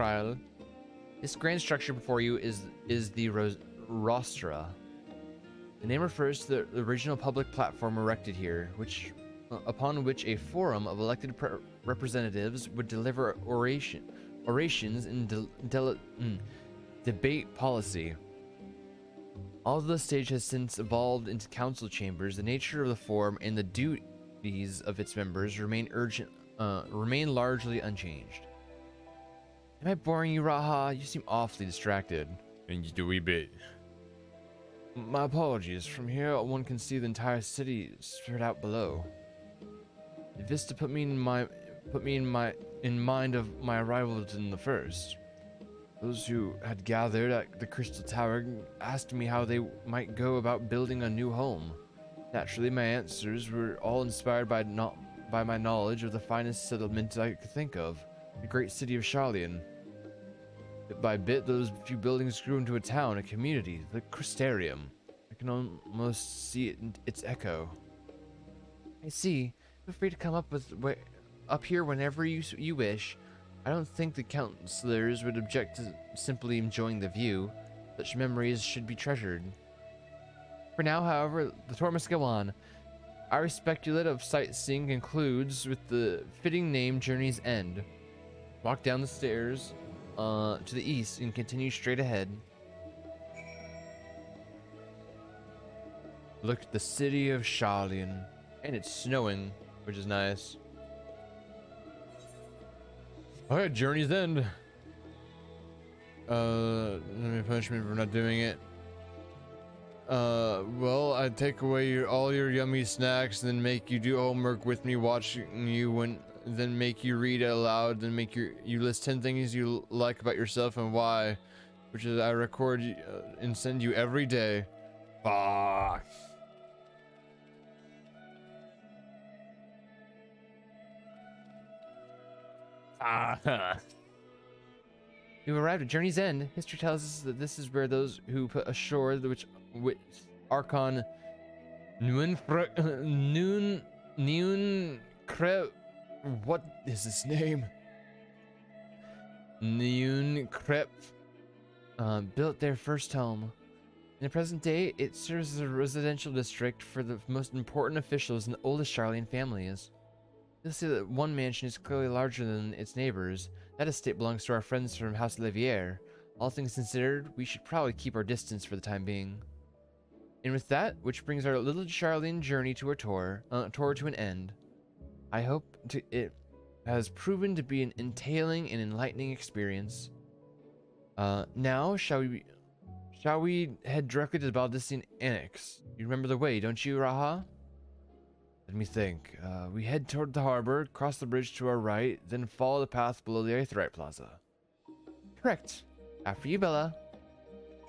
Kryl. This grand structure before you is the Rostra. The name refers to the original public platform erected here, which upon which a forum of elected representatives would deliver orations and debate policy. Although the stage has since evolved into council chambers, the nature of the forum and the duties of its members remain largely unchanged. Am I boring you, Raha? You seem awfully distracted. And just a wee bit. My apologies. From here, one can see the entire city spread out below. The vista put me in mind of my arrival in the first. Those who had gathered at the Crystal Tower asked me how they might go about building a new home. Naturally, my answers were all inspired by my knowledge of the finest settlement I could think of, the great city of Sharlayan. Bit by bit, those few buildings grew into a town, a community, the Crystarium. I can almost see its echo. I see. Feel free to come up here whenever you wish. I don't think the counselors would object to simply enjoying the view. Such memories should be treasured. For now, however, the tour must go on. Our speculative sightseeing concludes with the fitting name Journey's End. Walk down the stairs to the east and continue straight ahead. Look at the city of Sharlayan. And it's snowing, which is nice. Alright, Journey's End. Any punishment for not doing it? Well, I'd take away all your yummy snacks, then make you do homework with me watching you, then make you read out loud, then make you list 10 things you like about yourself and why, which is I record and send you every day. Fuck. You arrived at Journey's End. History tells us that this is where those who put ashore which Archon Noon what is his name? Noon Crep built their first home. In the present day, it serves as a residential district for the most important officials and the oldest Sharlayan families. You'll see that one mansion is clearly larger than its neighbors. That estate belongs to our friends from House Levier. All things considered, we should probably keep our distance for the time being. And with that, which brings our little Sharlayan journey to a tour to an end. I hope it has proven to be an entailing and enlightening experience. Now, shall we head directly to the Baldician Annex? You remember the way, don't you, Raha? Let me think. We head toward the harbor, cross the bridge to our right, then follow the path below the Aetheryte Plaza. Correct. After you, Bella.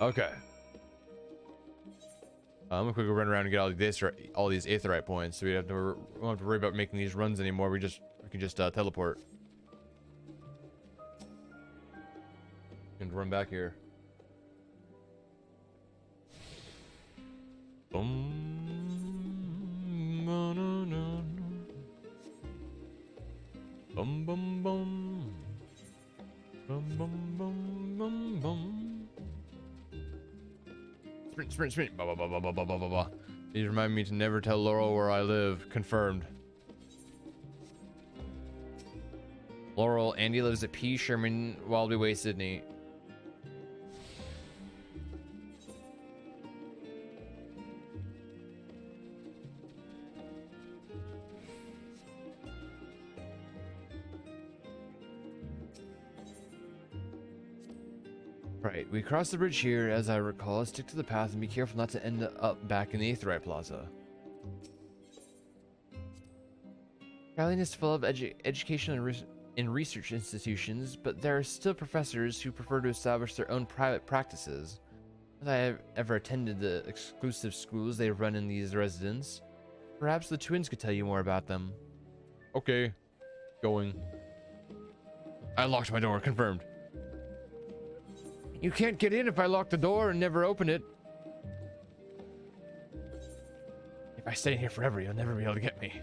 Okay. I'm gonna quickly run around and get all these Aetheryte points, so we don't have to worry about making these runs anymore. We can just teleport and run back here. Boom. Bum bum bum. Bum bum bum bum bum. Sprint, sprint, sprint. Ba ba ba ba ba ba ba ba ba. These remind me to never tell Laurel where I live. Confirmed. Laurel, Andy lives at P. Sherman, Wildby Way, Sydney. Right, we cross the bridge here, as I recall. Stick to the path and be careful not to end up back in the Aetheryte Plaza. Sharlayan is full of educational and research institutions, but there are still professors who prefer to establish their own private practices. If I have ever attended the exclusive schools they run in these residences, perhaps the twins could tell you more about them. Okay, going. I locked my door, confirmed. You can't get in if I lock the door and never open it. If I stay here forever, you'll never be able to get me.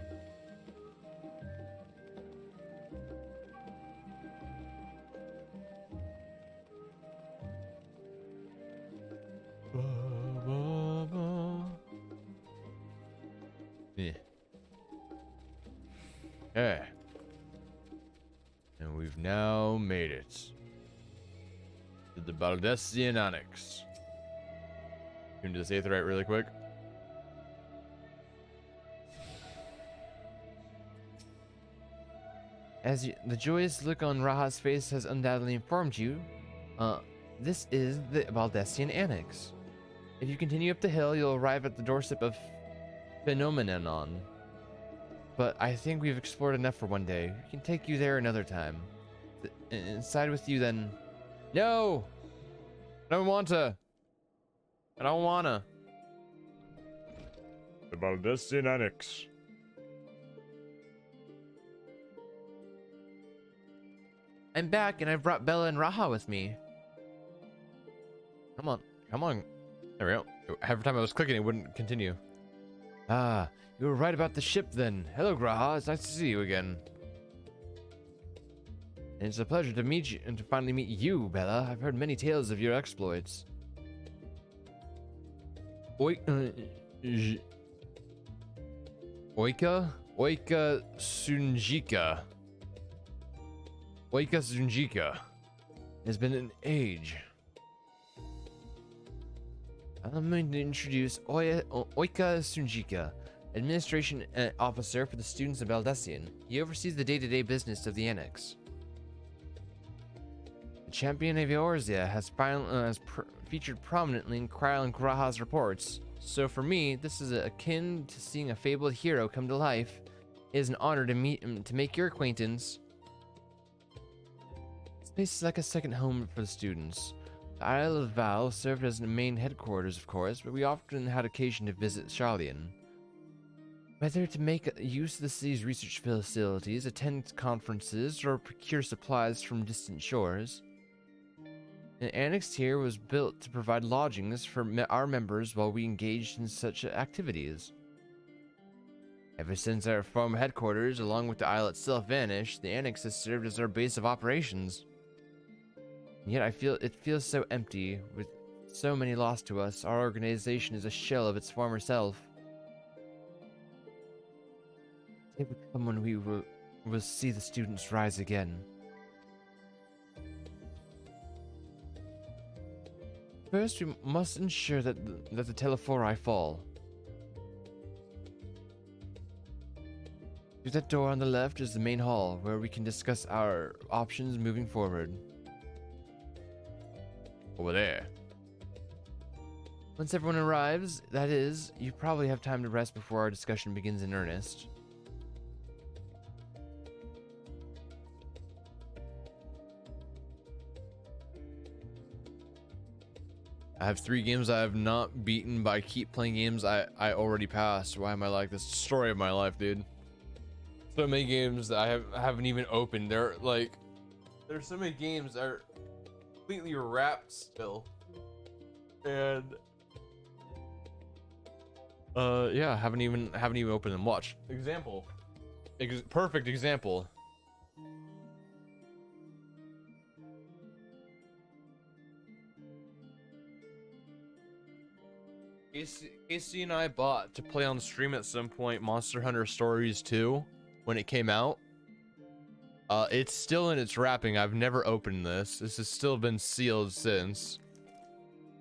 And we've now made it to the Baldessian Annex. Can you do the Aetheryte really quick? The joyous look on Raha's face has undoubtedly informed you, this is the Baldessian Annex. If you continue up the hill, you'll arrive at the doorstep of Phenomenon. But I think we've explored enough for one day. We can take you there another time. Inside with you then. No! I don't want to. I don't wanna. The Baldessian Annex. I'm back, and I've brought Bella and Raha with me. Come on, come on. There we go. Every time I was clicking, it wouldn't continue. Ah, you were right about the ship then. Hello, Raha. It's nice to see you again. And it's a pleasure to meet you and to finally meet you, Bella. I've heard many tales of your exploits. Oika Sunjika. Oika Sunjika. It's been an age. I'm going to introduce Oika Sunjika, Administration Officer for the students of Baldessian. He oversees the day-to-day business of the Annex. The champion of Eorzea has featured prominently in Kryle and Graha's reports. So for me, this is akin to seeing a fabled hero come to life. It is an honor to make your acquaintance. This place is like a second home for the students. The Isle of Val served as the main headquarters, of course, but we often had occasion to visit Sharlayan. Whether to make use of the city's research facilities, attend conferences, or procure supplies from distant shores. An annex here was built to provide lodgings for our members while we engaged in such activities. Ever since our former headquarters, along with the isle itself, vanished, the annex has served as our base of operations. And yet it feels so empty, with so many lost to us. Our organization is a shell of its former self. It would come when we will see the students rise again. First, we must ensure that the Telephori fall. Through that door on the left is the main hall, where we can discuss our options moving forward. Over there. Once everyone arrives, that is, you probably have time to rest before our discussion begins in earnest. I have 3 games I have not beaten, but I keep playing games I already passed. Why am I like this? Story of my life, dude. So many games that I haven't even opened. There's so many games that are completely wrapped still. And yeah, haven't even opened them. Watch. Example. Perfect example. Casey and I bought to play on stream at some point Monster Hunter Stories 2 when it came out. It's still in its wrapping. I've never opened this. This has still been sealed since.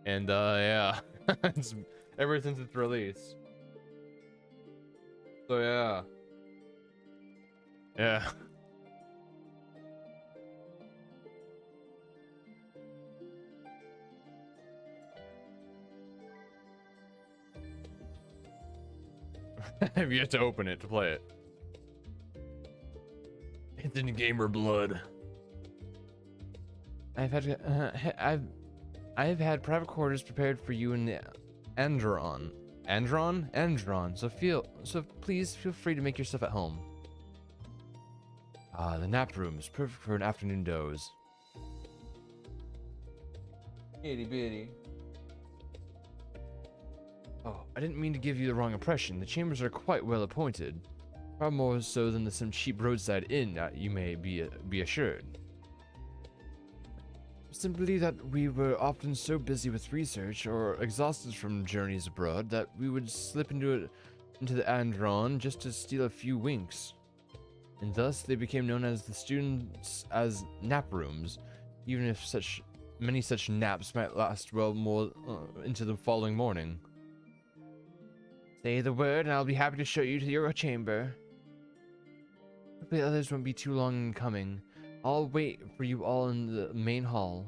And yeah, it's ever since its release. So yeah. Yeah. Have yet to open it to play it. It's in gamer blood. I've had private quarters prepared for you in the Andron. So please feel free to make yourself at home. The nap room is perfect for an afternoon doze. Itty bitty. Oh, I didn't mean to give you the wrong impression. The chambers are quite well appointed. Far more so than some cheap roadside inn, you may be assured. Simply that we were often so busy with research or exhausted from journeys abroad that we would slip into the Andron just to steal a few winks. and thus they became known as the students as nap rooms, even if many such naps might last well more into the following morning. Say the word and I'll be happy to show you to your chamber. Hopefully others won't be too long in coming. I'll wait for you all in the main hall.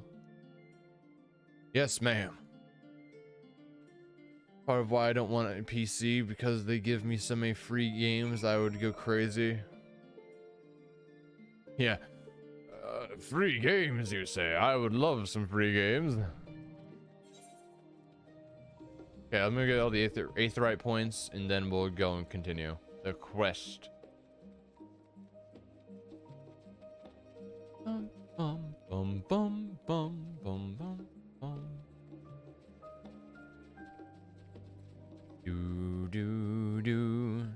Yes, ma'am. Part of why I don't want a PC, because they give me so many free games, I would go crazy. Yeah. Free games, you say? I would love some free games. Okay, I'm gonna get all the aetheryte points, and then we'll go and continue the quest. Bum bum bum bum bum bum bum bum. Do do do.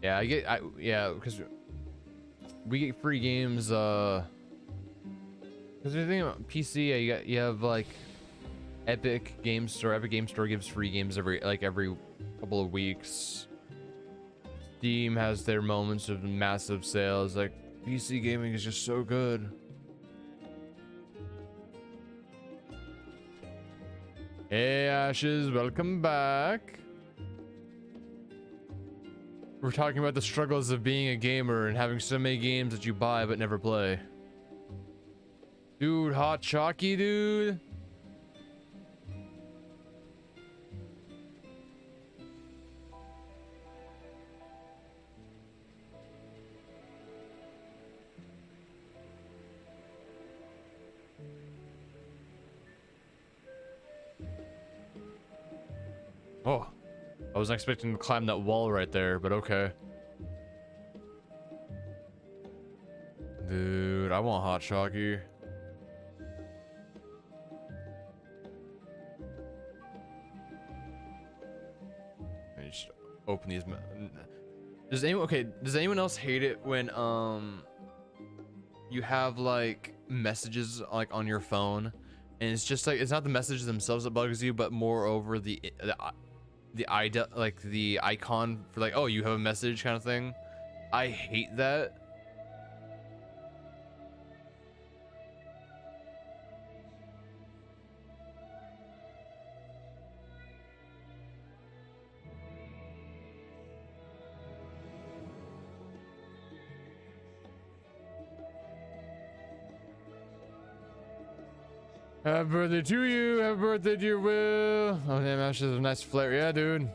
Yeah, yeah, because we get free games, because the thing about PC, you have like Epic Game Store. Epic Game Store gives free games every couple of weeks. Steam has their moments of massive sales. Like, PC gaming is just so good. Hey Ashes, welcome back. We're talking about the struggles of being a gamer and having so many games that you buy but never play. Dude, hot chalky, dude. Oh, I wasn't expecting to climb that wall right there, but okay. Dude, I want hot chalky. Let me just open these. Does anyone else hate it when you have like messages like on your phone, and it's just like, it's not the messages themselves that bugs you, but more over the icon for like, oh, you have a message kind of thing. I hate that. Happy birthday to you. Happy birthday to your Will. Oh damn, that's just a nice flare. Yeah, dude.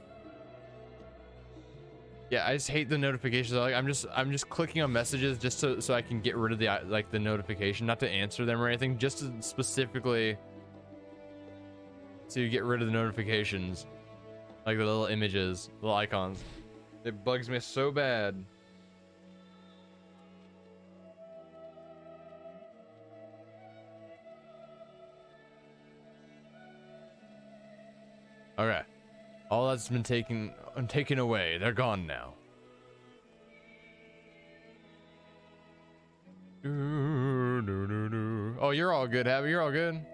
Yeah, I just hate the notifications. Like, I'm just clicking on messages just so I can get rid of the notification, not to answer them or anything, just to specifically to get rid of the notifications, like the little images, little icons. It bugs me so bad. All right, all that's been taken away. They're gone now. Oh, you're all good, Abby. You're all good.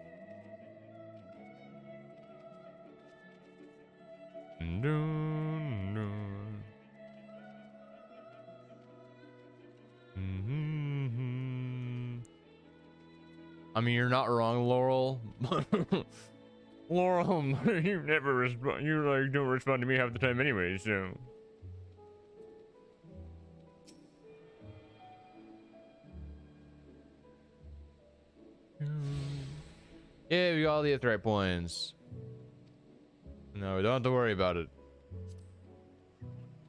I mean, you're not wrong, Laurel. Laurel, you never respond. You like don't respond to me half the time anyway, so. Yeah, we got all the aetheryte points. No, we don't have to worry about it.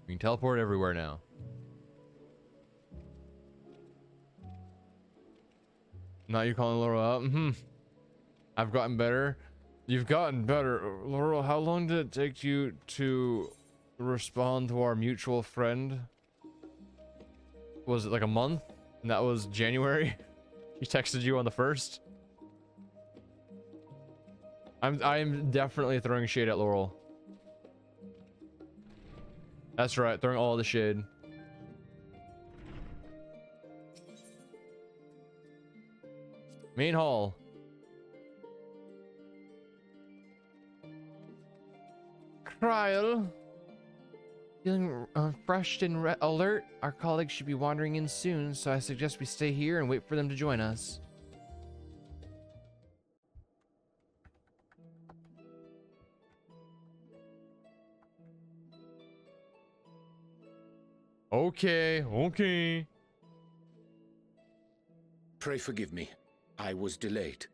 We can teleport everywhere now. Not you calling Laurel out? I've gotten better. You've gotten better. Laurel, how long did it take you to respond to our mutual friend? Was it like a month? And that was January? He texted you on the 1st? I'm definitely throwing shade at Laurel. That's right, throwing all the shade. Main hall. Kryl. Feeling refreshed and alert? Our colleagues should be wandering in soon, so I suggest we stay here and wait for them to join us. Okay. Pray forgive me. I was delayed.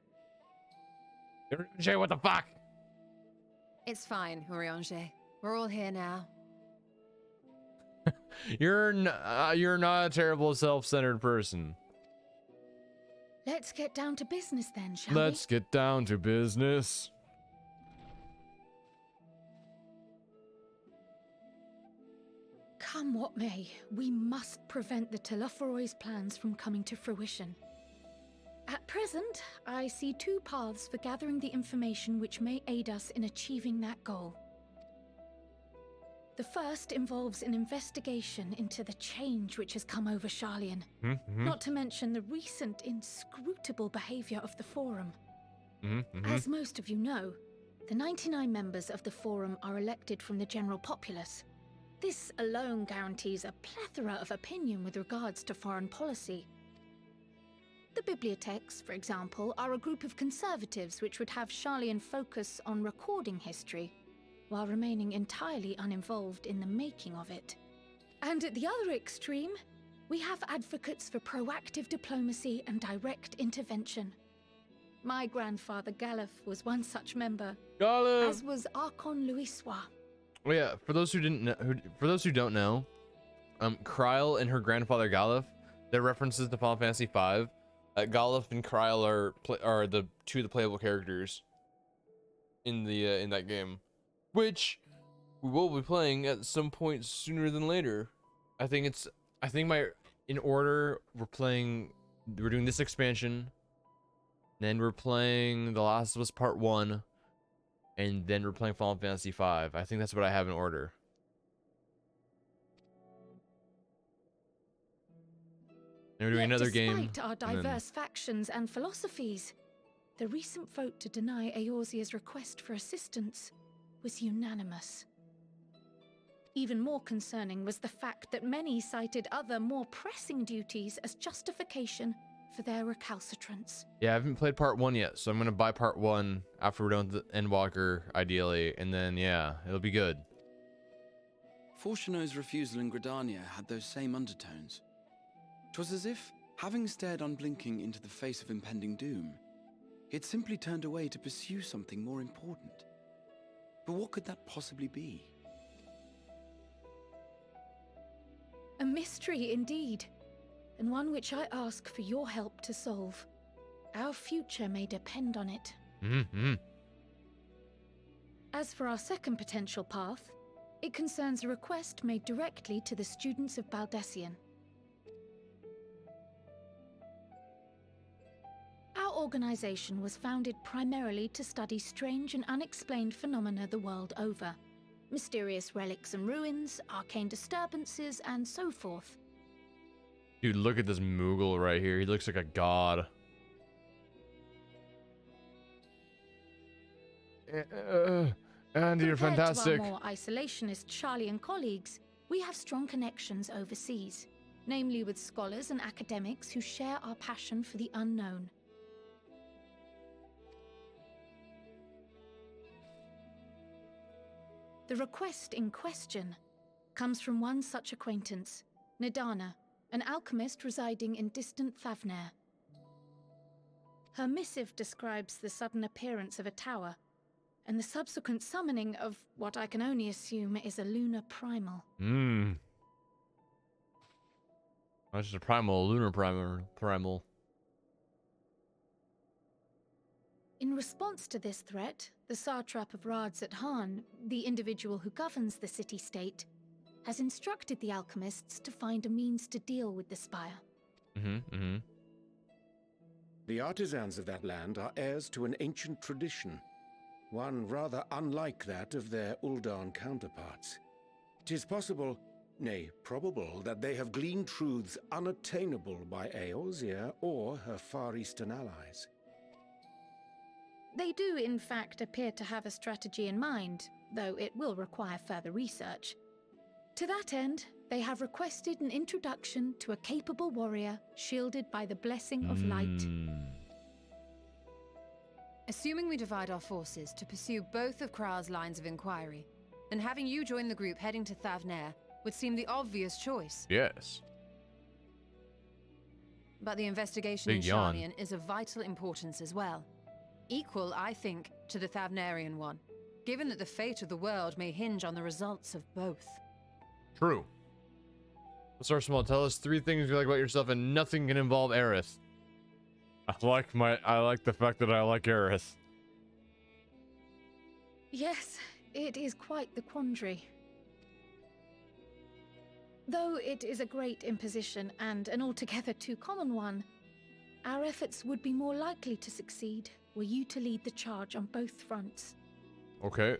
Jay, what the fuck? It's fine, Urianger. We're all here now. You're not a terrible self-centered person. Let's get down to business then, shall we? Let's get down to business. Come what may, we must prevent the Telophoroi's plans from coming to fruition. At present, I see two paths for gathering the information which may aid us in achieving that goal. The first involves an investigation into the change which has come over Sharlayan, not to mention the recent inscrutable behavior of the Forum. As most of you know, the 99 members of the Forum are elected from the general populace. This alone guarantees a plethora of opinion with regards to foreign policy. The bibliotheques, for example, are a group of conservatives which would have Sharlayan focus on recording history, while remaining entirely uninvolved in the making of it. And at the other extreme, we have advocates for proactive diplomacy and direct intervention. My grandfather Galef was one such member, as was Archon Louisois. Oh yeah, for those who don't know, Kryl and her grandfather Galef, they're references to Final Fantasy V. Galef and Kryl are the two of the playable characters in that game, which we will be playing at some point sooner than later. In order, we're doing this expansion, then we're playing The Last of Us Part 1, and then we're playing Final Fantasy V. I think that's what I have in order. And we're doing another game. Despite our diverse factions and philosophies, the recent vote to deny Eorzea's request for assistance was unanimous. Even more concerning was the fact that many cited other, more pressing duties as justification for their recalcitrance. Yeah, I haven't played Part 1 yet, so I'm going to buy Part 1 after we're done with the Endwalker, ideally, and then, yeah, it'll be good. Fortuno's refusal in Gridania had those same undertones. 'Twas as if, having stared unblinking into the face of impending doom, he had simply turned away to pursue something more important. But what could that possibly be? A mystery indeed, and one which I ask for your help to solve. Our future may depend on it. As for our second potential path, it concerns a request made directly to the students of Baldessian. Our organization was founded primarily to study strange and unexplained phenomena the world over. Mysterious relics and ruins, arcane disturbances, and so forth. Dude, look at this Moogle right here. He looks like a god. And you're fantastic. Compared to our more isolationist Sharlayan colleagues, we have strong connections overseas, namely with scholars and academics who share our passion for the unknown. The request in question comes from one such acquaintance, Nidana, an alchemist residing in distant Thavnair. Her missive describes the sudden appearance of a tower, and the subsequent summoning of what I can only assume is a lunar primal. That's just a primal, lunar primal. In response to this threat, the satrap of Radzat-Han, the individual who governs the city-state, has instructed the alchemists to find a means to deal with the spire. The artisans of that land are heirs to an ancient tradition, one rather unlike that of their Uldan counterparts. It is possible, nay, probable, that they have gleaned truths unattainable by Eorzea or her Far Eastern allies. They do, in fact, appear to have a strategy in mind, though it will require further research. To that end, they have requested an introduction to a capable warrior shielded by the blessing of light. Assuming we divide our forces to pursue both of Kral's lines of inquiry, then having you join the group heading to Thavnair would seem the obvious choice. Yes. But the investigation in Big yawn. Sharlayan is of vital importance as well. Equal, I think, to the Thavnarian one, given that the fate of the world may hinge on the results of both. True. Start small. Tell us 3 things you like about yourself, and nothing can involve Aerith. I like the fact that I like Aerith. Yes, it is quite the quandary. Though it is a great imposition and an altogether too common one, our efforts would be more likely to succeed were you to lead the charge on both fronts. Okay.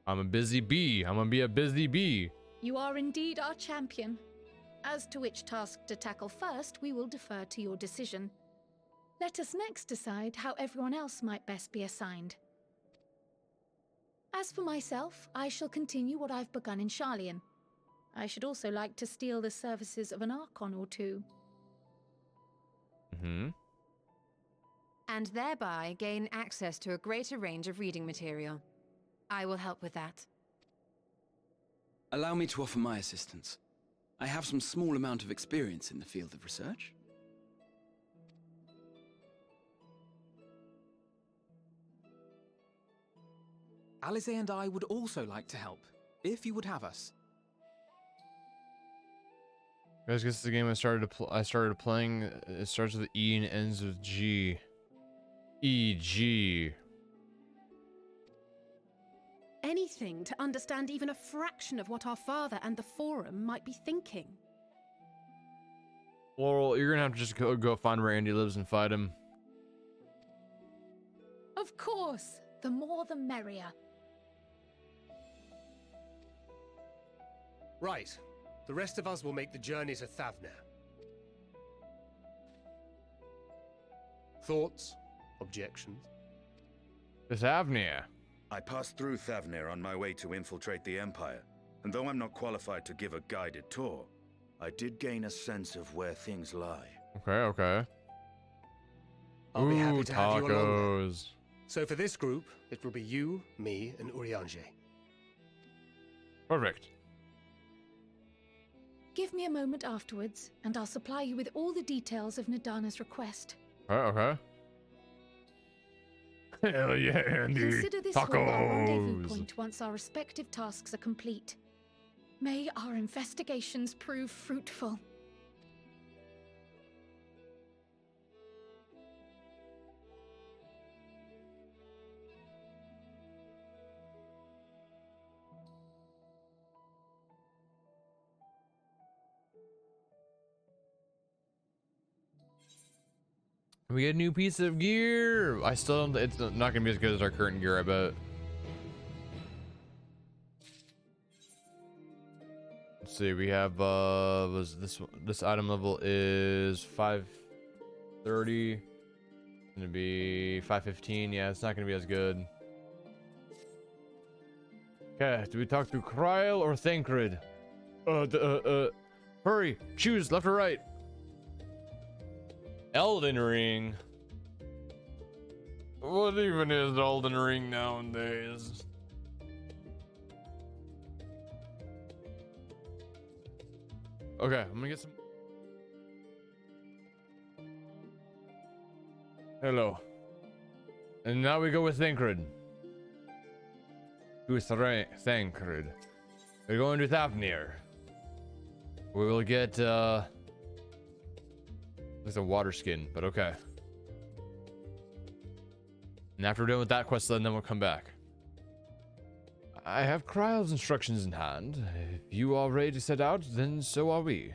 I'm a busy bee. I'm gonna be a busy bee. You are indeed our champion. As to which task to tackle first, we will defer to your decision. Let us next decide how everyone else might best be assigned. As for myself, I shall continue what I've begun in Sharlayan. I should also like to steal the services of an Archon or two. And thereby gain access to a greater range of reading material. I will help with that. Allow me to offer my assistance. I have some small amount of experience in the field of research. Alize and I would also like to help, if you would have us. Guys, this is the game I started playing. It starts with E and ends with G. E-G. Anything to understand even a fraction of what our father and the Forum might be thinking. Laurel, you're gonna have to just go find where Andy lives and fight him. Of course, the more the merrier. Right. The rest of us will make the journey to Thavnair. Thoughts? Objections? It's Avnia. I passed through Thavnair on my way to infiltrate the Empire, and though I'm not qualified to give a guided tour, I did gain a sense of where things lie. Okay. I'll be happy Ooh, to have you along. tacos. So for this group, it will be you, me, and Urianger. Perfect. Give me a moment afterwards, and I'll supply you with all the details of Nadana's request. Okay. Hell yeah, Andy. Consider this hall our rendezvous Tacos. point once our respective tasks are complete. May our investigations prove fruitful. We get a new piece of gear. I still don't. It's not gonna be as good as our current gear, I bet. Let's see. We have was this item level is 530. Gonna be 515. Yeah, it's not gonna be as good. Okay. Do we talk to Kryl or Thancred? Hurry. Choose left or right. Elden Ring. What even is Elden Ring nowadays? Okay, I'm gonna get some. Hello. And now we go with Thancred. With Thancred. We're going to Thavnair. We will get it's a water skin, but okay. And after we're done with that quest, then we'll come back. I have Kryl's instructions in hand. If you are ready to set out, then so are we.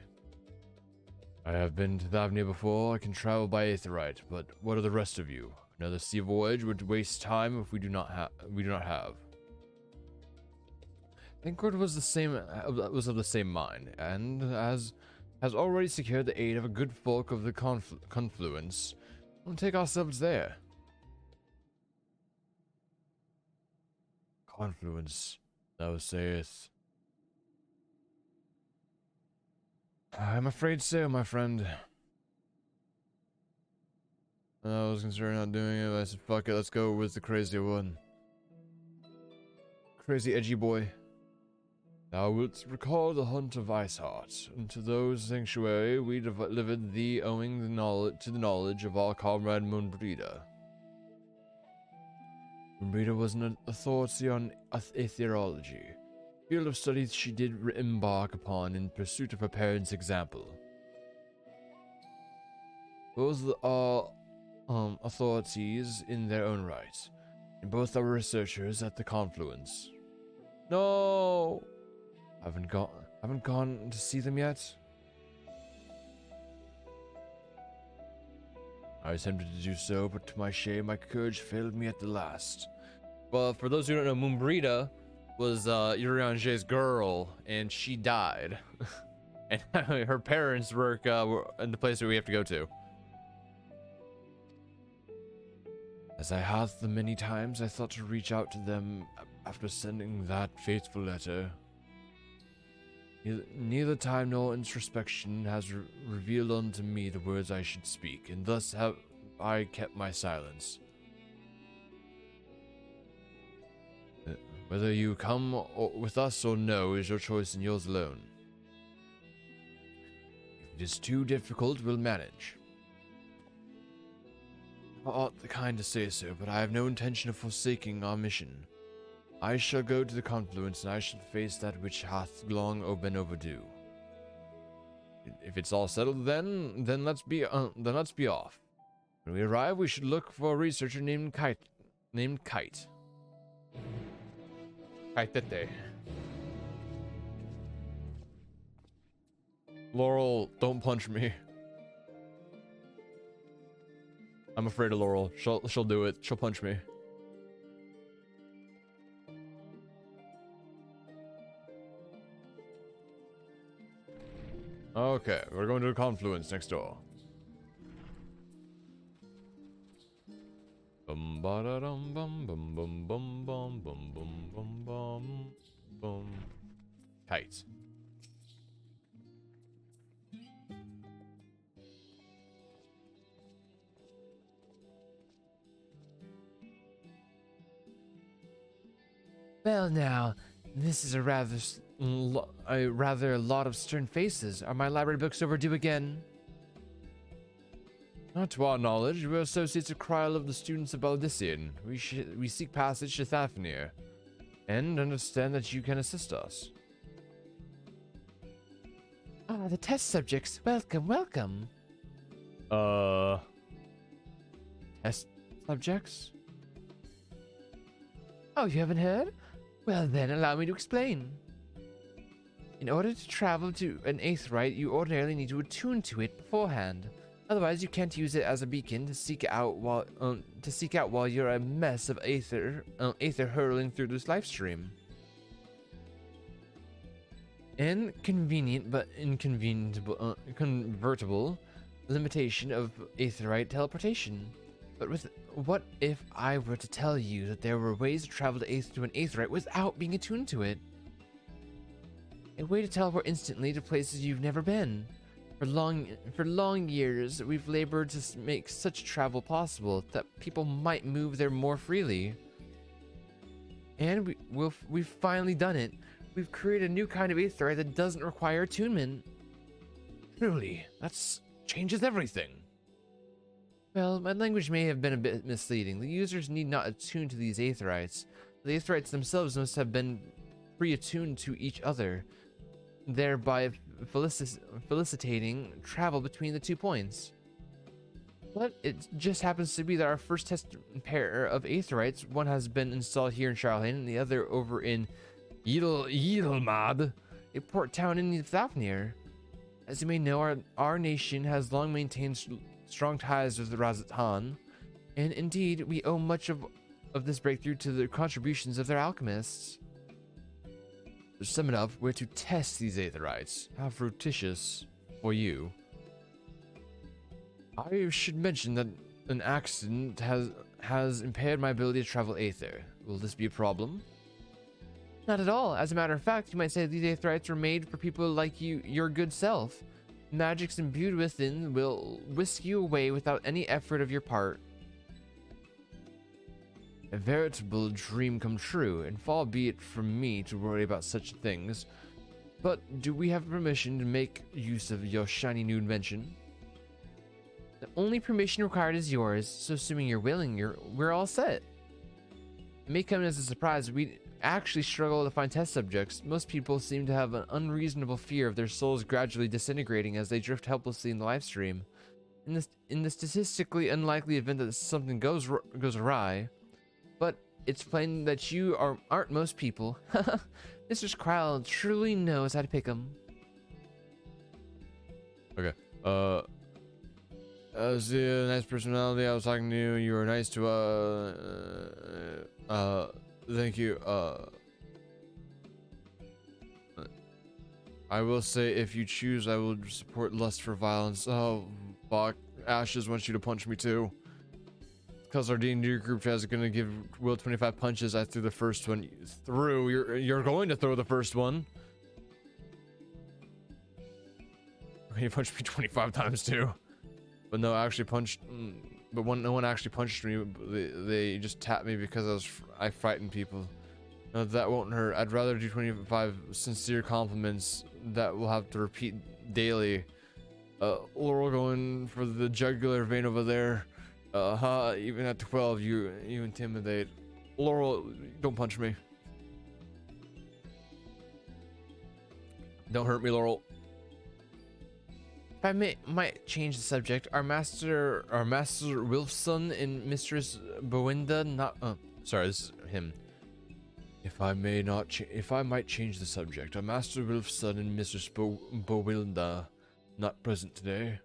I have been to Thavnair before. I can travel by Aetheryte, but what are the rest of you? Another sea voyage would waste time if we do not have. Thancred was of the same mind, and has already secured the aid of a good folk of the confluence. We'll take ourselves there. Confluence, thou sayest. I'm afraid so, my friend. I was concerned not doing it, but I said, fuck it, let's go with the crazy one. Crazy edgy boy. Thou wilt recall the hunt of Iceheart, and to those sanctuary we delivered thee owing to the knowledge of our comrade Moonbrida. Moonbrida was an authority on aetherology, field of studies she did embark upon in pursuit of her parents' example. Both are authorities in their own right, and both are researchers at the confluence. No! Haven't gone to see them yet? I was tempted to do so, but to my shame, my courage failed me at the last. Well, for those who don't know, Moonbrida was Urianger's girl, and she died. And her parents were in the place that we have to go to. As I hath the many times I thought to reach out to them after sending that fateful letter, neither time nor introspection has revealed unto me the words I should speak, and thus have I kept my silence. Whether you come with us or no is your choice and yours alone. If it is too difficult, we'll manage. I ought the kind to say so, but I have no intention of forsaking our mission. I shall go to the confluence, and I shall face that which hath long been overdue. If it's all settled, then let's be off. When we arrive, we should look for a researcher named Kite. Kaitete. Laurel, don't punch me. I'm afraid of Laurel. She'll do it. She'll punch me. Okay, we're going to the confluence next door. Bum ba da dum bum bum bum bum bum bum bum bum bum bum. Kite. Well now, this is a rather lot of stern faces. Are my library books overdue again? Not to our knowledge. We're associates of Kryl of the students of Baldician. We seek passage to Thafnir, and understand that you can assist us. Ah, the test subjects. Welcome, welcome. Test subjects? Oh, you haven't heard? Well then, allow me to explain. In order to travel to an aetheryte, you ordinarily need to attune to it beforehand. Otherwise, you can't use it as a beacon to seek out while you're a mess of aether hurling through this life stream. An convenient but convertible limitation of aetheryte teleportation. But what if I were to tell you that there were ways to travel to an aetheryte without being attuned to it? A way to teleport instantly to places you've never been. For long years, we've labored to make such travel possible that people might move there more freely. And we've finally done it. We've created a new kind of aetheryte that doesn't require attunement. Truly, that changes everything. Well, my language may have been a bit misleading. The users need not attune to these aetherites. The aetherites themselves must have been pre-attuned to each other, thereby felicitating travel between the 2 points. But it just happens to be that our first test pair of aetherites, one has been installed here in Charlene and the other over in Ydelmad, a port town in Thafnir. As you may know, our nation has long maintained strong ties with the Razatan, and indeed, we owe much of this breakthrough to the contributions of their alchemists. To sum it up, we're to test these aetherites. How fructitious for you. I should mention that an accident has impaired my ability to travel Aether. Will this be a problem? Not at all. As a matter of fact, you might say these Aetherites were made for people like you, your good self. Magics imbued within will whisk you away without any effort of your part. A veritable dream come true, and far be it from me to worry about such things. But do we have permission to make use of your shiny new invention? The only permission required is yours, so assuming you're willing, we're all set. It may come as a surprise, we actually struggle to find test subjects. Most people seem to have an unreasonable fear of their souls gradually disintegrating as they drift helplessly in the live stream. In the statistically unlikely event that something goes awry, but it's plain that you aren't most people. Mr. Squall truly knows how to pick 'em. Okay. See a nice personality. I was talking to you. You were nice to thank you. I will say, if you choose, I will support lust for violence. Oh, fuck. Ashes wants you to punch me too. Because our D&D group chat is gonna give Will 25 punches. I threw the first one through. You're going to throw the first one. He punched me 25 times too. But no, actually punched. But no one actually punched me. They just tapped me because I frightened people. No, that won't hurt. I'd rather do 25 sincere compliments that we'll have to repeat daily. Laurel going for the jugular vein over there. Even at 12, you intimidate. Laurel, don't punch me. Don't hurt me, Laurel. If I might change the subject, our master Wilfson and Mistress Bewinda sorry, this is him. If I might change the subject, our Master Wilfson and Mistress Bewinda not present today.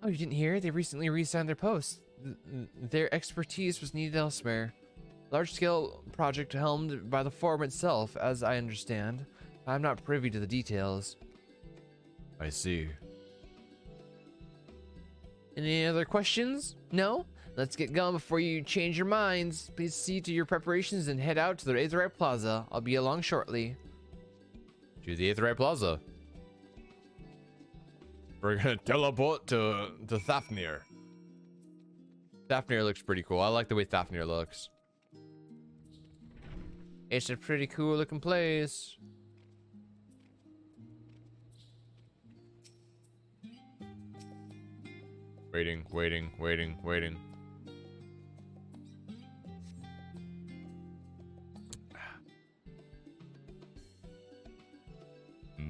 Oh, you didn't hear? They recently resigned their posts. Their expertise was needed elsewhere. Large-scale project helmed by the Forum itself, as I understand. I'm not privy to the details. I see. Any other questions? No? Let's get going before you change your minds. Please see to your preparations and head out to the Aetherite Plaza. I'll be along shortly. To the Aetherite Plaza. We're gonna teleport to Thafnir. Thafnir looks pretty cool. I like the way Thafnir looks. It's a pretty cool looking place. Waiting.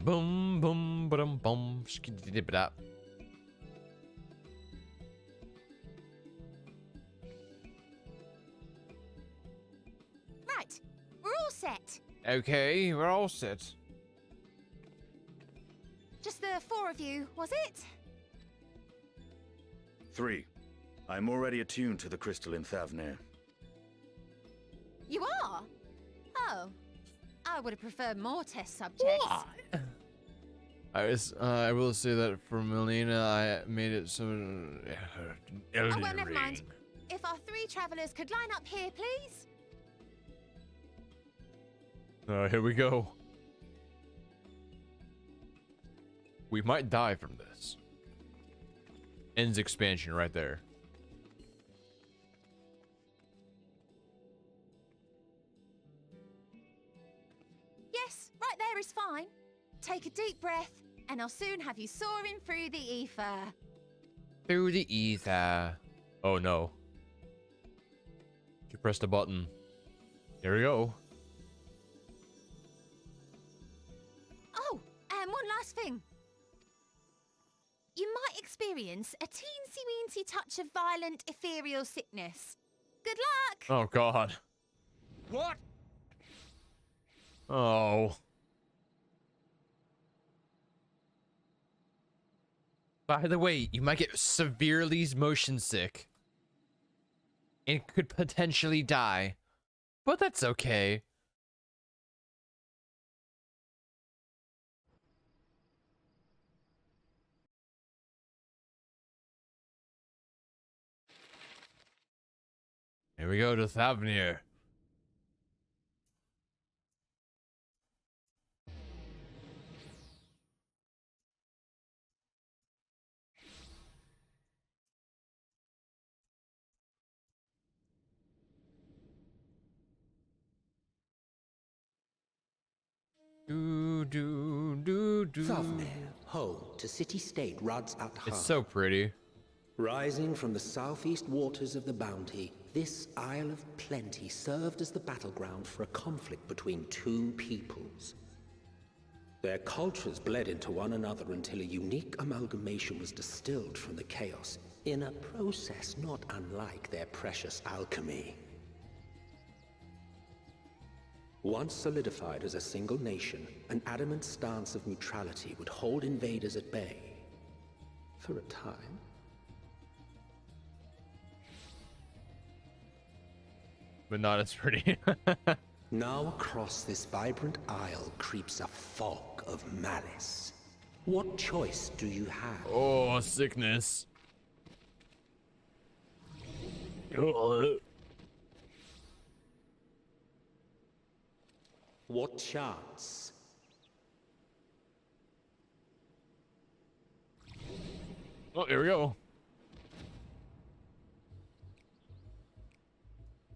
Boom, boom, ba-dum, boom. Skididibidap. Right, we're all set. Okay, we're all set. Just the four of you, was it? 3. I'm already attuned to the crystal in Thavnir. You are? Oh, I would have preferred more test subjects. What? I will say that for Melina, I made it so. Oh, well, never mind. If our 3 travelers could line up here, please. Here we go. We might die from this. Ends expansion right there. Yes, right there is fine. Take a deep breath, and I'll soon have you soaring through the ether. Through the ether. Oh no. You pressed the button. Here we go. Oh, and one last thing. You might experience a teensy-weensy touch of violent ethereal sickness. Good luck! Oh god. What? Oh. By the way, you might get severely motion sick. And could potentially die. But that's okay. Here we go to Thavnir. Thavnir, home to city-state Rads at It's so pretty. Rising from the southeast waters of the Bounty, this Isle of Plenty served as the battleground for a conflict between two peoples. Their cultures bled into one another until a unique amalgamation was distilled from the chaos, in a process not unlike their precious alchemy. Once solidified as a single nation, an adamant stance of neutrality would hold invaders at bay. For a time. But not as pretty. Now across this vibrant isle creeps a fog of malice. What choice do you have? Oh, sickness. What chance? Oh, here we go.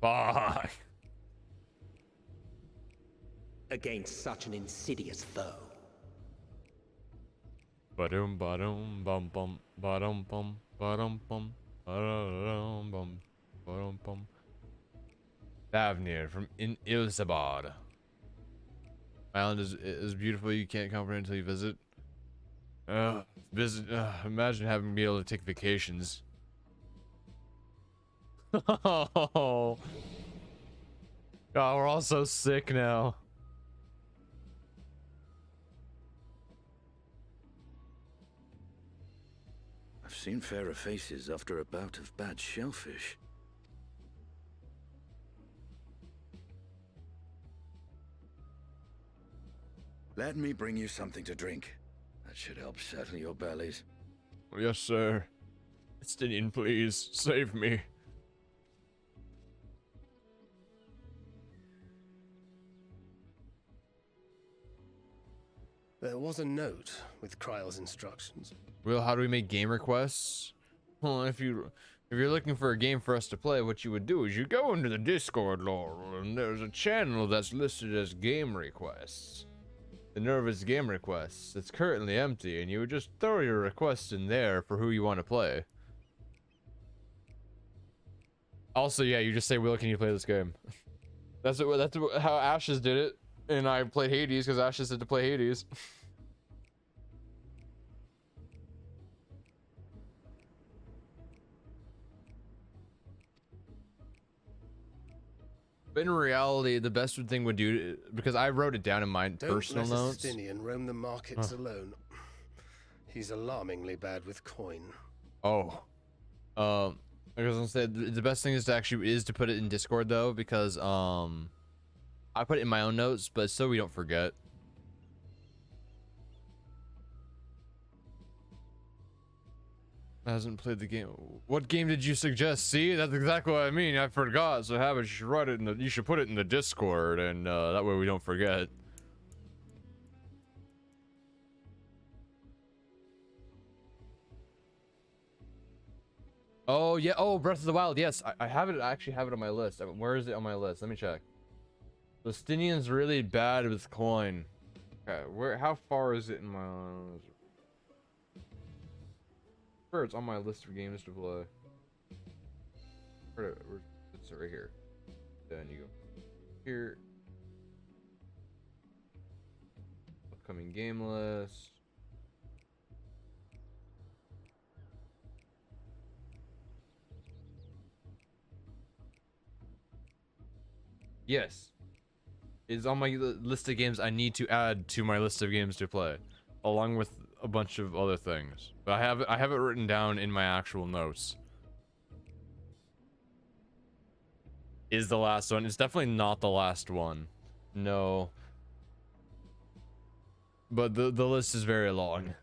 Fuck. Against such an insidious foe. Ba-dum ba-dum bum bum ba-dum bum ba-dum bum ba-dum bum ba-dum bum. Thavnir from Ilsabad. Island is beautiful. You can't comprehend until you visit. Imagine having to be able to take vacations. Oh, God, we're all so sick now. I've seen fairer faces after a bout of bad shellfish. Let me bring you something to drink. That should help settle your bellies. Yes, sir. Estinien, please save me. There was a note with Kryle's instructions. Well, how do we make game requests? Well, if you're looking for a game for us to play, what you would do is you go into the Discord, Laurel, and there's a channel that's listed as game requests. The Nervous game requests. It's currently empty, and you would just throw your request in there for who you want to play. Also, yeah, you just say, "Will, can you play this game?" That's how Ashes did it, and I played Hades because Ashes said to play Hades. But in reality, the best thing would do, because I wrote it down in my personal notes. Don't let Estinien roam the markets alone. He's alarmingly bad with coin. Oh, I was gonna say the best thing is to put it in Discord though, because I put it in my own notes, but so we don't forget. Hasn't played the game. What game did you suggest? See, that's exactly what I mean. I forgot, so have it. You should write it in the. You should put it in the Discord, and that way we don't forget. Oh yeah. Oh, Breath of the Wild. Yes, I have it. I actually have it on my list. Where is it on my list? Let me check. Estinien's really bad with coin. Okay, where? How far is it in my? Sure, it's on my list of games to play. It's right here. Then you go here. Upcoming game list. Yes. It's on my list of games I need to add to my list of games to play, along with a bunch of other things. But I have it written down in my actual notes. Is the last one. It's definitely not the last one. No. But the list is very long.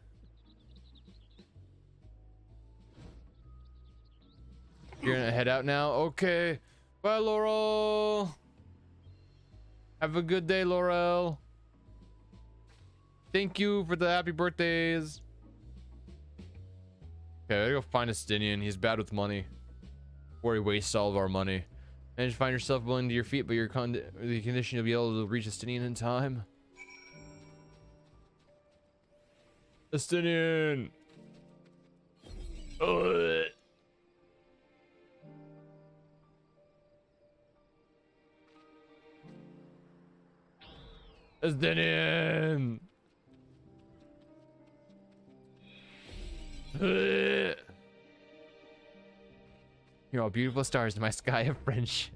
You're gonna head out now? Okay. Bye, Laurel. Have a good day, Laurel. Thank you for the happy birthdays. Okay, I go find Estinien. He's bad with money. Or he wastes all of our money. And you find yourself willing to your feet, but the condition you'll be able to reach Estinien in time. Estinien! Ugh. Estinien! Ugh. You're all beautiful stars in my sky of friendship.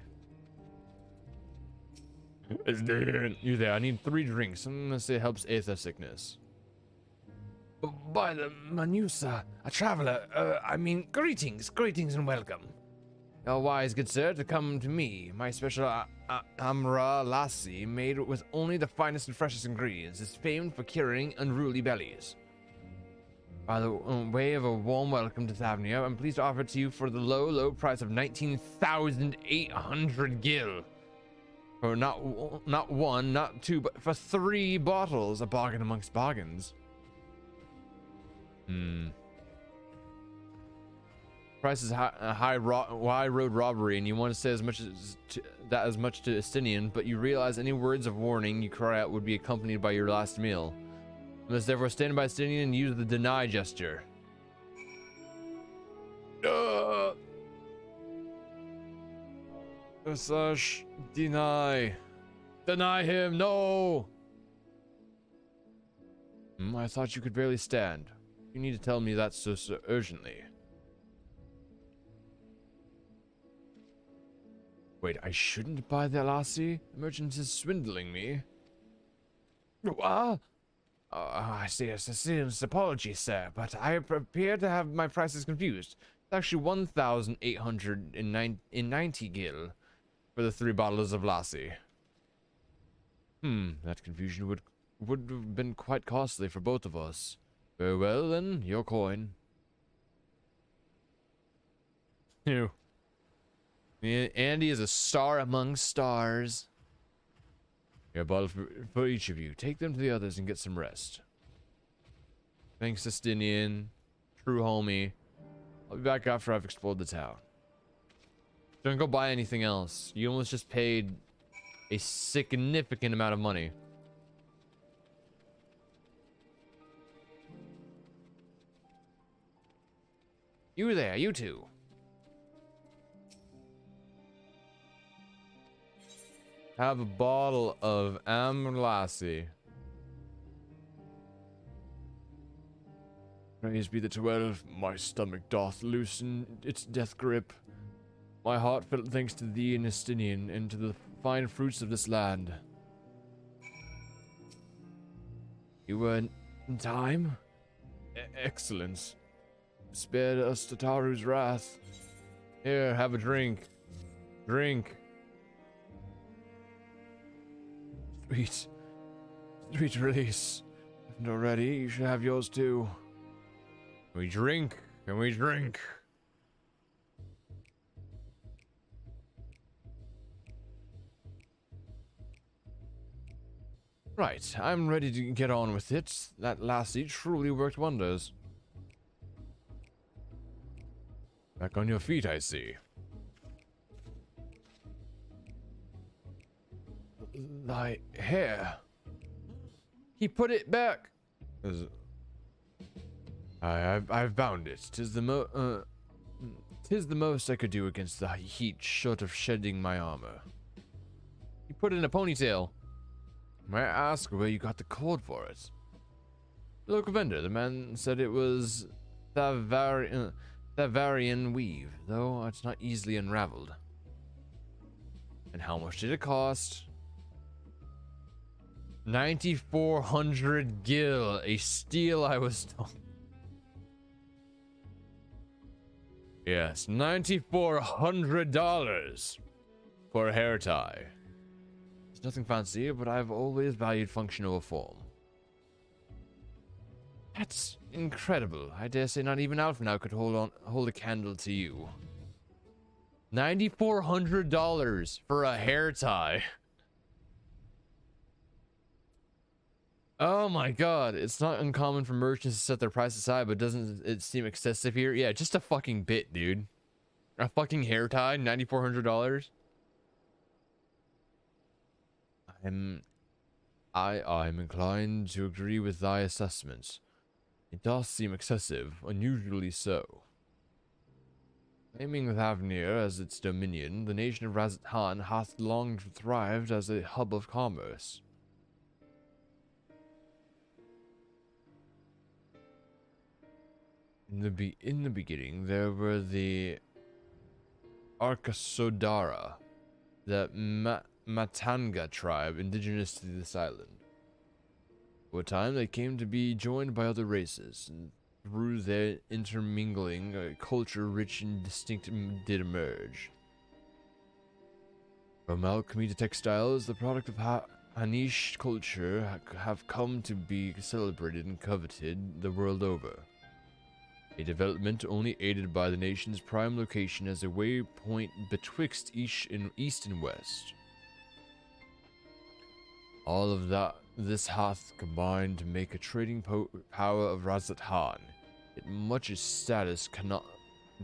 Estinien! You there? I need 3 drinks. Unless it helps ease the sickness. By the Manusa, a traveler, greetings and welcome. You're wise, good sir, to come to me. My special Amra Lassi, made with only the finest and freshest ingredients, is famed for curing unruly bellies. By the way of a warm welcome to Thavnia, I'm pleased to offer it to you for the low price of 19,800 gil. For not 1, not 2, but for 3 bottles. A bargain amongst bargains. Price is high road robbery, and you want to say as much to Estinien, but you realize any words of warning you cry out would be accompanied by your last meal. You must therefore stand by Estinien and use the deny gesture. Sash, deny. Deny him, no! I thought you could barely stand. You need to tell me that so urgently. Wait, I shouldn't buy the lassie? The merchant is swindling me. What? I see a sincerest apology, sir, but I appear to have my prices confused. It's actually 1,890 gil for the 3 bottles of lassie. That confusion would have been quite costly for both of us. Very well, then, your coin. Ew. Andy is a star among stars. Here, a bottle for each of you. Take them to the others and get some rest. Thanks, Estinien. True homie. I'll be back after I've explored the town. Don't go buy anything else. You almost just paid a significant amount of money. You there, you two. Have a bottle of Lassie. Praise be the 12, my stomach doth loosen its death grip. My heartfelt thanks to thee and Estinien, and to the fine fruits of this land. You were in time? Excellence. Spared us Tataru's wrath. Here, have a drink. Drink. Sweet release. If not ready, you should have yours too. Can we drink? Can we drink? Right, I'm ready to get on with it. That lassie truly worked wonders. Back on your feet, I see. Thy hair. He put it back. I've bound it. Tis the most I could do against the heat, short of shedding my armor. He put it in a ponytail. May I ask where you got the cord for it? The local vendor. The man said it was Thavarian weave, though it's not easily unraveled. And how much did it cost? 9,400 gil, a steal, I was told. Yes, $9,400 for a hair tie. It's nothing fancy, but I've always valued functional form. That's incredible. I dare say not even Alpha now could hold a candle to you. $9,400 for a hair tie. Oh my god, it's not uncommon for merchants to set their prices high, but doesn't it seem excessive here? Yeah, just a fucking bit, dude. A fucking hair tie, $9,400. I'm inclined to agree with thy assessments. It does seem excessive, unusually so. Claiming Thavnir as its dominion, the nation of Razat-Han hath long thrived as a hub of commerce. In the beginning, there were the Arkasodara, the Matanga tribe indigenous to this island. For a time, they came to be joined by other races, and through their intermingling, a culture rich and distinct did emerge. From alchemy to textiles, the product of Hanish culture have come to be celebrated and coveted the world over. A development only aided by the nation's prime location as a waypoint betwixt east and west. All of this hath combined to make a trading power of Razat-Han. Yet much its status cannot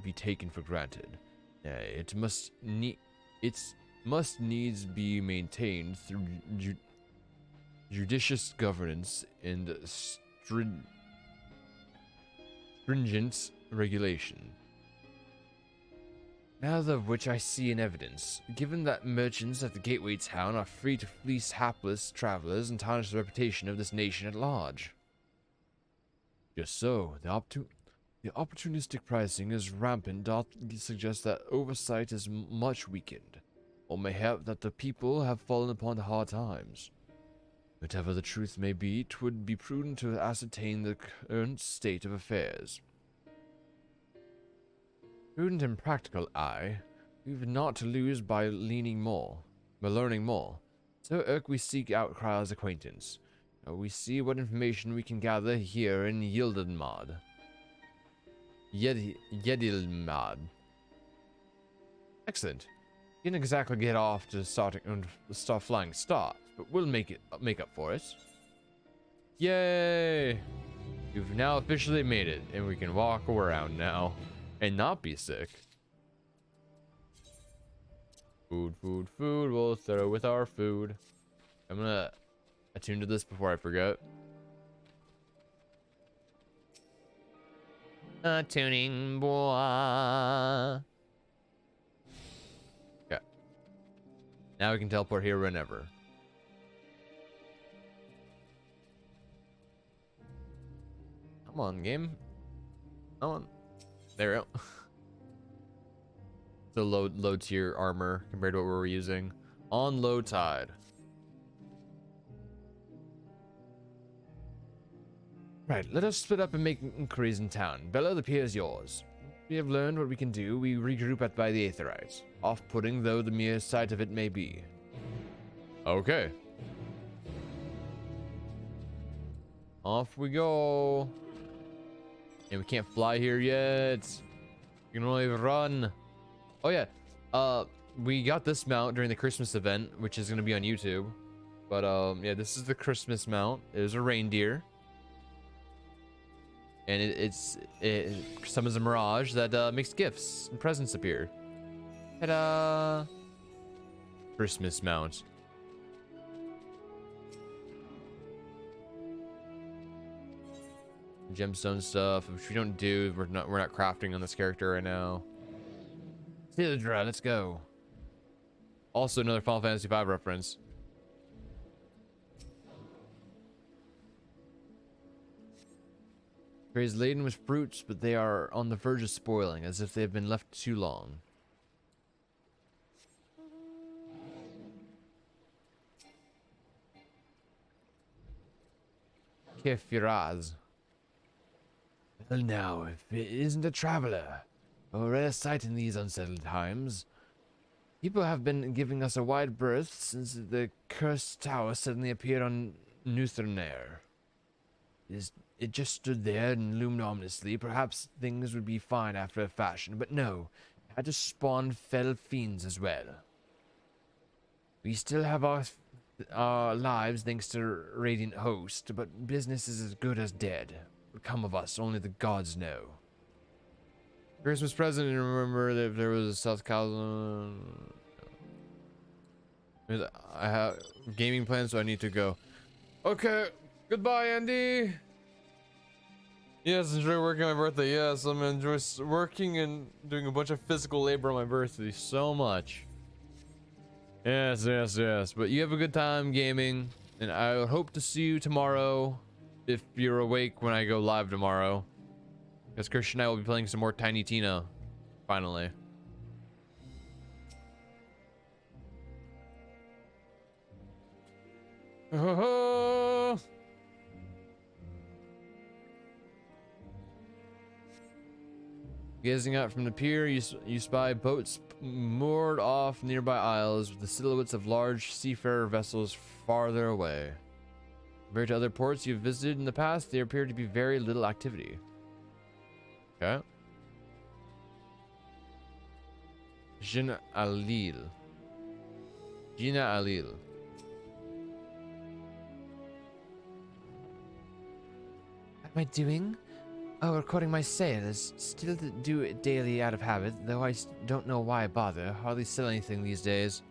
be taken for granted. It must needs be maintained through judicious governance and stringent regulation. Neither of which I see in evidence, given that merchants at the gateway town are free to fleece hapless travelers and tarnish the reputation of this nation at large. Just so, the opportunistic pricing is rampant doth suggest that oversight is much weakened, or mayhap that the people have fallen upon the hard times. Whatever the truth may be, 'twould be prudent to ascertain the current state of affairs. Prudent and practical, aye. We've naught to lose by learning more. So we seek out Kryle's acquaintance. We see what information we can gather here in Yildilmad. Excellent. Didn't exactly get off to start flying stars, but we'll make up for it. Yay! You've now officially made it, and we can walk around now and not be sick. Food. We'll throw with our food. I'm gonna attune to this before I forget. Attuning, boy. Okay. Now we can teleport here whenever. Come on, game. Come on. There we go. The low tier armor compared to what we're using. On low tide. Right, let us split up and make inquiries in town. Bella, the pier is yours. We have learned what we can do. We regroup by the Aetherites. Off-putting though the mere sight of it may be. Okay. Off we go. And we can't fly here yet. We can only run. Oh yeah. We got this mount during the Christmas event, which is gonna be on YouTube. But yeah, this is the Christmas mount. It is a reindeer. And it summons a mirage that makes gifts and presents appear. Ta-da! Christmas mount. Gemstone stuff, which we don't do. We're not crafting on this character right now. Sildra, let's go. Also another Final Fantasy V reference. Tray is laden with fruits, but they are on the verge of spoiling, as if they have been left too long. Kefiraz. Well now, if it isn't a traveler, a rare sight in these unsettled times. People have been giving us a wide berth since the cursed tower suddenly appeared on Nuthernair. It just stood there and loomed ominously. Perhaps things would be fine after a fashion, but no. It had to spawn fell fiends as well. We still have our lives thanks to Radiant Host, but business is as good as dead. What come of us, only the gods know. Christmas present, and remember that if there was a South Carolina... I have gaming plans, so I need to go. Okay, goodbye, Andy. Yes, enjoy working on my birthday. Yes, I'm gonna enjoy working and doing a bunch of physical labor on my birthday so much. Yes, yes, yes. But you have a good time gaming, and I hope to see you tomorrow if you're awake when I go live tomorrow. Because Christian and I will be playing some more Tiny Tina, finally. Oh. Gazing out from the pier, you spy boats moored off nearby isles with the silhouettes of large seafarer vessels farther away. Compared to other ports you've visited in the past, there appear to be very little activity. Okay. Gina Alil. Gina Alil. What am I doing? Oh, recording my sales. Still do it daily out of habit, though I don't know why I bother. Hardly sell anything these days.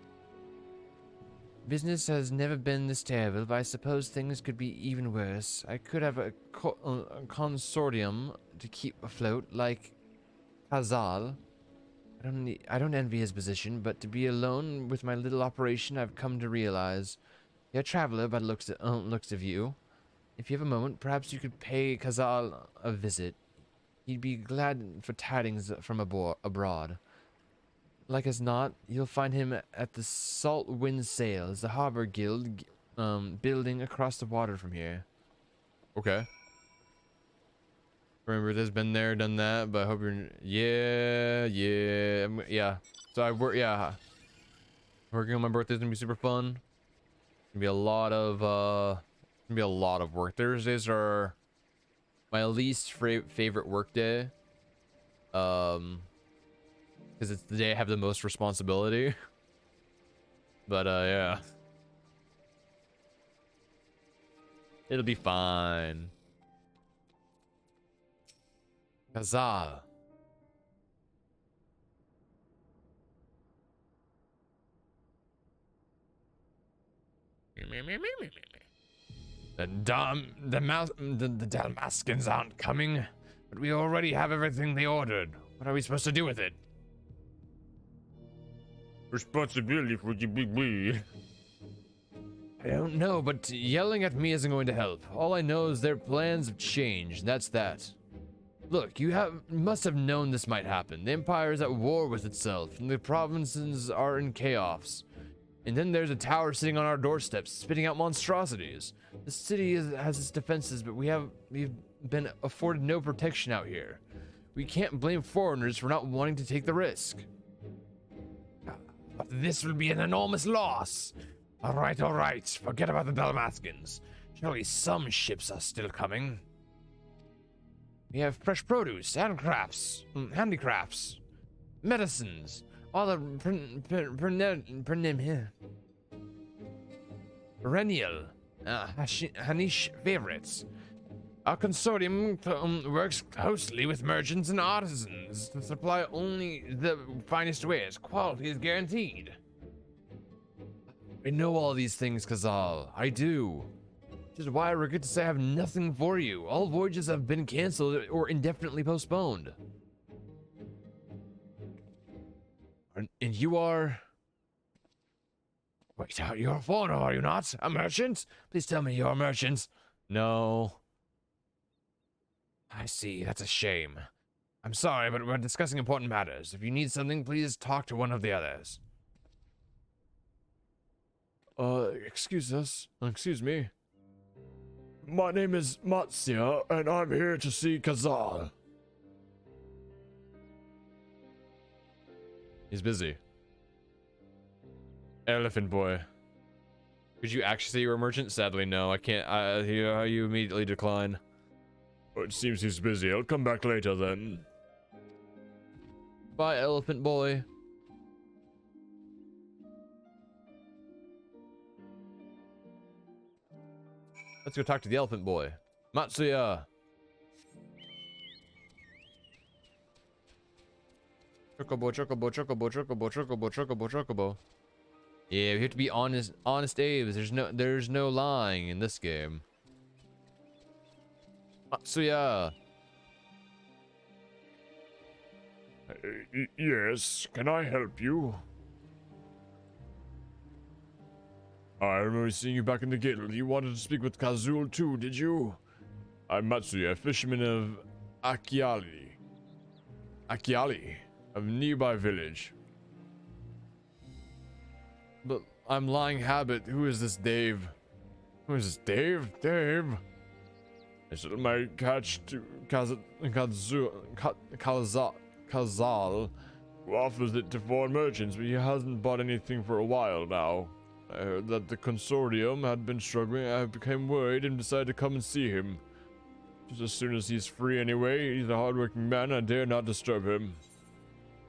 Business has never been this terrible, but I suppose things could be even worse. I could have a consortium to keep afloat, like Hazal. I don't envy his position, but to be alone with my little operation, I've come to realize. You're a traveler by looks of you. If you have a moment, perhaps you could pay Khazal a visit. He'd be glad for tidings from abroad. Like as not, you'll find him at the Salt Wind Sails, the harbor guild building across the water from here. Okay. Remember, there's been there, done that, but I hope you're... Yeah. So I work, yeah. Working on my birthday's gonna be super fun. Gonna be a lot of, work. Thursdays are my least favorite work day. Because it's the day I have the most responsibility. But, yeah. It'll be fine. Khazal. The Dalmaskins aren't coming, but we already have everything they ordered. What are we supposed to do with it? Responsibility for the big boy. I don't know, but yelling at me isn't going to help. All I know is their plans have changed. That's that. Look, you must have known this might happen. The Empire is at war with itself, and the provinces are in chaos. And then there's a tower sitting on our doorsteps, spitting out monstrosities. The city has its defenses, but we've been afforded no protection out here. We can't blame foreigners for not wanting to take the risk. But this will be an enormous loss. All right. Forget about the Dalmaskins. Surely some ships are still coming. We have fresh produce, handicrafts, medicines, all the perennial, Hanish favorites. Our consortium works closely with merchants and artisans to supply only the finest wares. Quality is guaranteed. I know all these things, Khazal. I do. Which is why I regret to say I have nothing for you. All voyages have been canceled or indefinitely postponed. And you are... Wait, you're a foreigner, are you not? A merchant? Please tell me you're a merchant. No. I see, that's a shame. I'm sorry, but we're discussing important matters. If you need something, please talk to one of the others. Excuse me. My name is Matsia, and I'm here to see Khazal. He's busy. Elephant boy. Could you actually say you're a merchant? Sadly, no. I can't. You immediately decline. It seems he's busy. I'll come back later then. Bye, elephant boy. Let's go talk to the elephant boy. Matsuya. Chocobo, chocobo, chocobo, chocobo, chocobo, chocobo, chocobo. Yeah, we have to be honest, Aves. There's no lying in this game. Matsuya. Yes, can I help you? I remember seeing you back in the guild. You wanted to speak with Kazul too, did you? I'm Matsuya, fisherman of Akiali, of nearby village. But I'm lying habit. Who is this Dave? Who is this Dave? Dave? I sold my catch to Kazal, who offers it to foreign merchants, but he hasn't bought anything for a while now. I heard that the consortium had been struggling. I became worried and decided to come and see him. Just as soon as he's free anyway. He's a hardworking man. I dare not disturb him.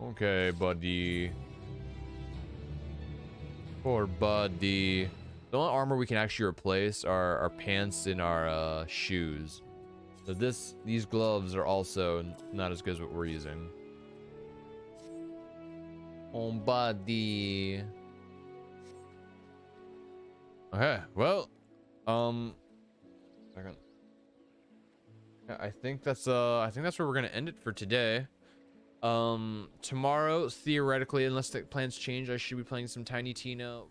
Okay, buddy. Poor buddy. The only armor we can actually replace are our pants and our shoes. So these gloves are also not as good as what we're using. Oh, buddy. Okay, well, second. Yeah, I think that's where we're gonna end it for today. Tomorrow, theoretically, unless the plans change, I should be playing some Tiny Tina.